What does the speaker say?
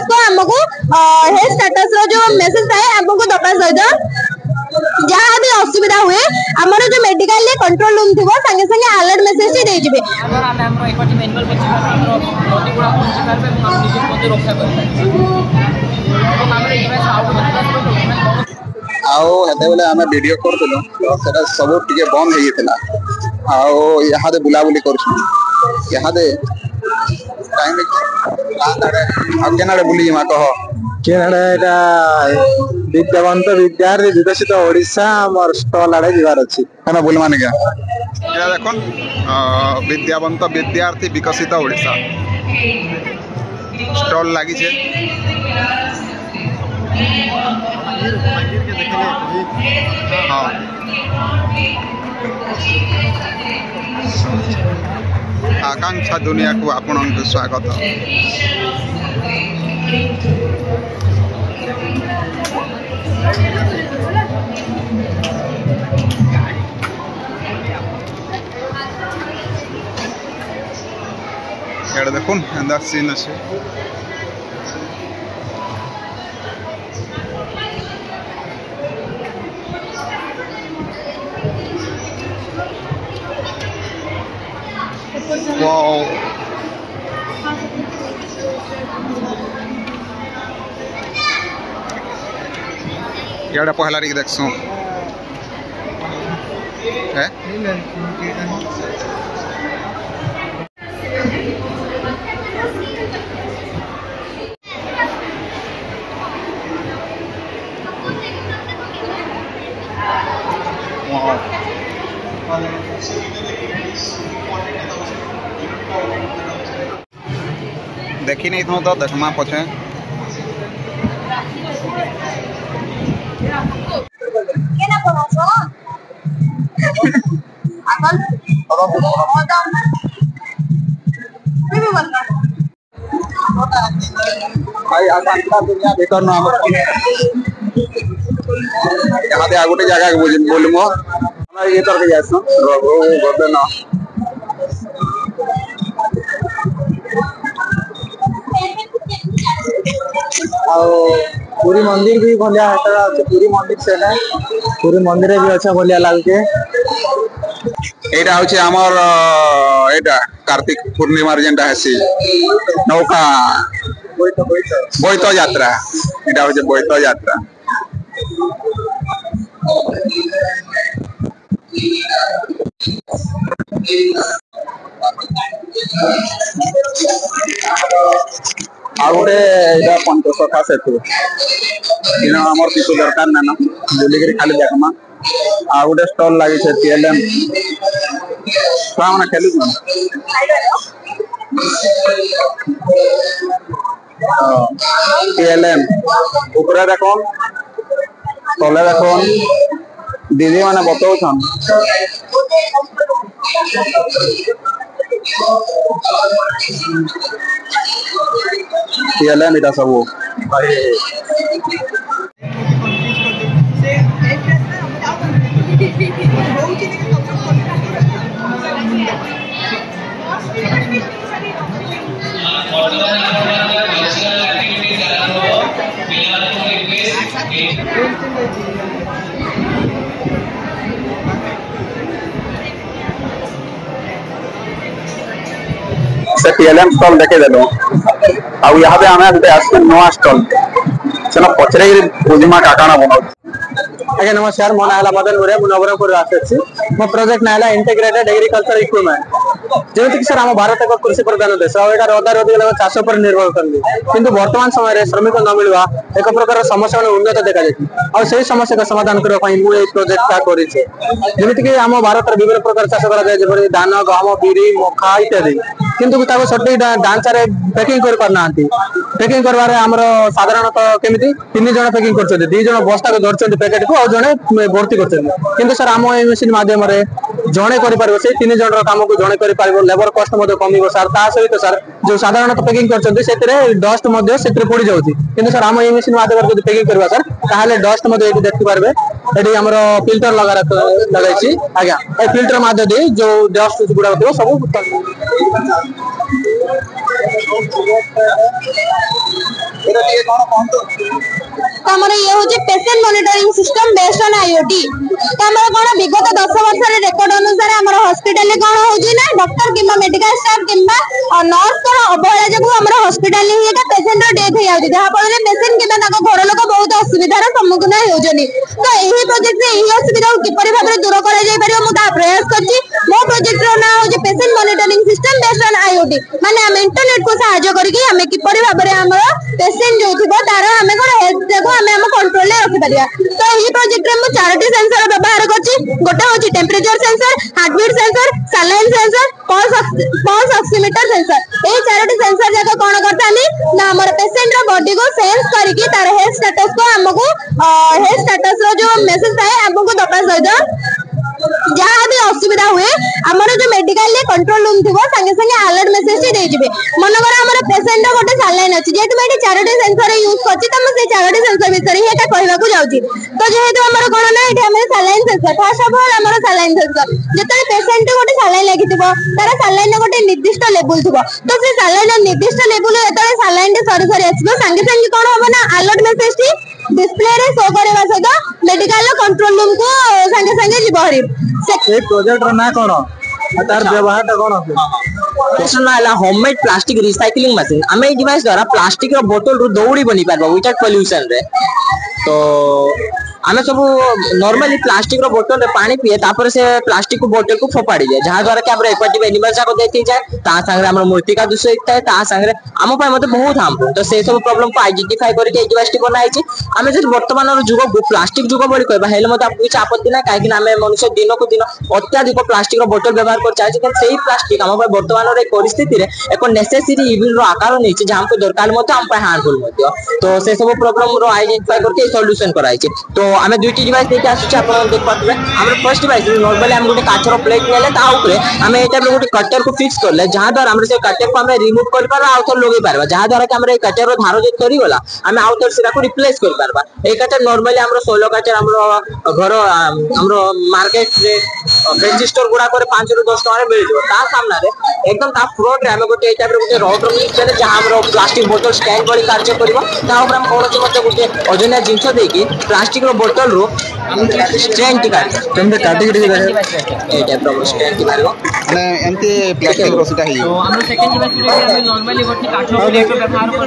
Status को हमको health status रो जो मेसेज थाए हमको दबा सहित जहाँ भी असुविधा हुए आमर जो मेडिकल कंट्रोल रूम थी संगे संगे अलर्ट मेसेज टी देजिबे आओ हेते बेले आमे वीडियो करथलो सेटा सब टिके बंद हे गेथिला आओ यहां दे बुलाबुली करछु यहां दे टाइम अब केनाडे बुली मा कह केनाडे एटा विद्यावंत विद्यार्थी विकसित ओडिसा हमर स्टॉल आडे जीवार अछि केना बुल माने क्या या देखन विद्यावंत विद्यार्थी विकसित ओडिसा स्टॉल लागी छे हाँ आकांक्षा दुनिया को आपन स्वागत एड़ा देखुन एंदा सीन अछि Wow. याडा पहला री देखसो है wow देखी नहीं तो देखमा पछे केना बनाछो आकल भी बनना भाई आकांक्षा दुनिया भीतर न हम यहाँ दे आगोटे जगह के बोलमो हम ये तरह के जासो रघु गोदना पूरी मंदिर भी भलिया हेटा अछि पूरी मंदिर सेटा पूरी मंदिर भी अच्छा भलिया लागके एटा होचे हमर एटा कार्तिक पूर्णिमा जेंटा हेसी नौका बोईतो यात्रा एटा होचे बोईतो यात्रा आउटे एटा पंचसखा सेतु इन हमर किछु दरकार ना ना बोली के खाली देखमा आउटे स्टॉल लागि छै टीएलएम सामने खेलु न टीएलएम ऊपर देखोन तले देखोन दीदी माने बताउ छन टीएलएम इटा सब से टीएलएम स्टॉल देखे देलो आ यहाँ पे हमें गुटे आसे नवा स्टॉल सेना पचरे बुझिमा काकाना बनाउ आगे नमस्कार मोन आला मदन मुरे नवरंगपुर आसे मो प्रोजेक्ट नाला इंटीग्रेटेड एग्रीकल्चर इक्विपमेंट जेमति कि सर हम भारत एक कृषि प्रधान देश आ एटा रदार अधिक लोग चाष पर निर्भर करली किंतु वर्तमान समय रे श्रमिक न मिलवा एक प्रकार समस्या उन्नत देखा जाय आ सेही समस्या का समाधान करबा पई मु ए प्रोजेक्ट का करि छै जेमति कि हम भारत रे विभिन्न प्रकार चाष करा जाय जेबरि धान गहम बिरी मक्का इत्यादि किंतु ताको सठी ढांचा रे पैकिंग कर पारनांती पैकिंग करबारे हमरो साधारणतः केमिति तीन जण पैकिंग करछथि दि जण बस्ता को धरछथि पैकेट को आ जणे भर्ती करछथि किंतु सर हम ए मशीन माध्यम रे जणे करि पारबो से तीन जण रो काम को जणे करि पारबो लेबर कॉस्ट मध्ये कमिबो सर ता सहित सर जो साधारणतः पैकिंग करछथि सेतरे डस्ट मध्ये सेतरे पड़ी जाउथि किंतु सर हम ए मशीन माध्यम रे पैकिंग करबा सर ताहाले डस्ट मध्ये एटी देखि पारबे एटी हमरो फिल्टर लगाई छी आज्ञा ए फिल्टर माध्यम दे जो डस्ट गुडा होतो सब ଏଟା ଟିକେ କଣ କହନ୍ତୁ। ଆମର ଇଏ ହଉଛି patient monitoring system based on IoT। ତ ଆମର କଣ ବିଗତ 10 ବର୍ଷର ରେକର୍ଡ ଅନୁସାରେ ଆମର ହସ୍ପିଟାଲରେ କଣ ହଉଛି ନା ଡକ୍ଟର କିମ୍ବା ମେଡିକାଲ ଷ୍ଟାଫ କିମ୍ବା ନର୍ସ କଣ ଅବହେଳା ଯୋଗୁଁ ଆମର ହସ୍ପିଟାଲରେ ହିଁ ଏକା ପେସେଣ୍ଟର ଡେଥ୍ ହେଇଯାଉଛି, ଯାହା ଫଳରେ ପେସେଣ୍ଟ କିମ୍ବା ତାଙ୍କ ଘର ଲୋକ ବହୁତ ଅସୁବିଧାର ସମ୍ମୁଖୀନ ହେଉଛନ୍ତି। ତ ଏହି ପ୍ରୋଜେକ୍ଟରେ ଏହି ଅସୁବିଧାକୁ କିପରି ଭାବରେ ଦୂର କରାଯାଇ ପାରିବ ମୁଁ ତାହା ପ୍ରୟାସ କରିଛି। ମୋ ପ୍ରୋଜେକ୍ଟର ନାଁ ହଉଛି patient monitoring system based on IoT। ମାନେ ଆମେ ଇଣ୍ଟରନେଟକୁ ସାହାଯ୍ୟ କରିକି ଆମେ କିପରି ଭାବରେ ଆମର ପେସେଣ୍ଟ ଯୋଉ ଥିବ ତାର ଆମେ କଣ ହେଲ୍ଥଟାକୁ ଆମେ ଆମ କଣ୍ଟ୍ରୋଲରେ ରଖିପାରିବା। ତ ଏହି ପ୍ରୋଜେକ୍ଟରେ ମୁଁ 4ଟି ସେନ୍ସର ବ୍ୟବହାର କରିଛି। ଗୋଟେ ହଉଛି temperature sensor, heartbeat sensor, saline sensor, pulse oximeter sensor. ଏହି 4ଟି ସେନ୍ସର ଯାକ କଣ କରିଥାନ୍ତି ନା ଆମର ପେସେଣ୍ଟର ବଡିକୁ ସେନ୍ସ କରିକି ତାର ହେଲ୍ଥ ଷ୍ଟାଟସକୁ ଆମକୁ ହେଲ୍ଥ ଷ୍ଟାଟସର ଯୋଉ ମେସେଜ ଥାଏ ଆମକୁ ଦବା ସହିତ ଯାହା ବି ଅସୁବିଧା ହୁଏ ଆମର ଯୋଉ ମେଡିକାଲରେ କଣ୍ଟ୍ରୋଲ ରୁମ ଥିବ ସାଙ୍ଗେ ସାଙ୍ଗେ ଆଲର୍ଟ ମେସେଜଟି ଦେଇଯିବେ। ମନେକର ଆମର ପେସେଣ୍ଟର ଗୋଟେ ସାଲାଇନ୍ ଅଛି, ଯେହେତୁ ମୁଁ ଏଠି 4ଟି ସେନ୍ସର ୟୁଜ କରିଛି ତ ମୁଁ ସେଇ 4ଟି ସେନ୍ସର ବିଷୟରେ ହିଁ ଏଟା କହିବାକୁ ଯାଉଛି। ତ ଯେହେତୁ ଆମର କଣ ନା ଏଠି ଆମର saline sensor, first of all ଆମର ସାଲାଇନ୍ ସେନ୍ସର ଯେତେବେଳେ ପେସେଣ୍ଟକୁ ଗୋଟେ ସାଲାଇନ୍ ଲାଗିଥିବ ତାର ସାଲାଇନ୍ର ଗୋଟେ ନିର୍ଦ୍ଦିଷ୍ଟ ଲେବୁଲ ଥିବ। ତ ସେ ସାଲାଇନ୍ର ନିର୍ଦ୍ଦିଷ୍ଟ ଲେବୁଲ ଯେତେବେଳେ ସାଲାଇନ୍ଟି ସରି ସରି ଆସିବ ସାଙ୍ଗେ ସାଙ୍ଗେ କଣ ହବ ନା ଆଲର୍ଟ ମେସେଜଟି ଡିସପ୍ଲେରେ ଶୋ କରିବା ସହିତ ମେଡିକାଲର କଣ୍ଟ୍ରୋଲ ରୁମକୁ ସାଙ୍ଗେ ସାଙ୍ଗେ ଯିବ ହରି। এই প্রজেক্টর না কোন আর তার ব্যবহারটা কোন আছে? क्वेश्चन ना होममेड प्लास्टिक रिसाइक्लिंग मशीन आम ये डिवाइस द्वारा प्लास्टिक बोतल रु दौड़ी बनी पार विदाउट पॉल्यूशन रे। तो आम सब नॉर्मली प्लास्टिक बोतल पानी पिए तापर से प्लास्टिक बोतल को फोपाड़ी जाए जहाँ द्वारा कि एक्वाटिक एनिमल जाक देखी जाए तांगे मृत्तिका दूषित होता है सागे आम बहुत हार्मफुल। तो से सब प्रॉब्लम को आइडेंटिफाई करके डिवाइस बनाई आम जो बर्तमान जुग प्लास्टिक जुग बोली कहबा हेले किसी आपत्ति ना कहीं आम मनुष्य दिन को दिन अत्याधिक प्लास्टिक बोतल व्यवहार कर चाहिए से प्लास्टिक आम बर्तमान परिस्थिति एक नेसेसरी इविल आकार नहीं जहाँ को दरकार आम हार्मफुल। तो से सब प्रॉब्लम आइडेंटिफाई करके सॉल्यूशन कराई। तो आम दुईटी डिवाइस देखिए आसुचे आप देख पारे आम फर्स्ट डिवाइस नॉर्मली आम गोटे काचर प्लेट ने आम ये टाइप गोटे कटर को फिक्स करले जहाँ द्वारा से कटर को आम रिमूव कर आउ थ लगे पार जहाँ द्वारा कि आम कटर धार जो सरीगला आम आउ थ से रिप्लेस कर पार। ये कटर नॉर्मली आम 16 कटर आम घर आम मार्केट फैंसी स्टोर गुड़ाक 5 ରୁ 10 टका मिल जाए सामने एकदम फ्रंट आम गोटे टाइप गोटे रड मिक्सचर जहाँ प्लास्टिक बोतल स्टैंड भली कार्य कर कौन गोटे अजनिया जिनस देकी प्लास्टिक बोतल रू स्ट्रेंथ एमती प्लास्टिक रोसिटा है। तो हम सेकंड डिवाइस रे नॉर्मली गोटे काठ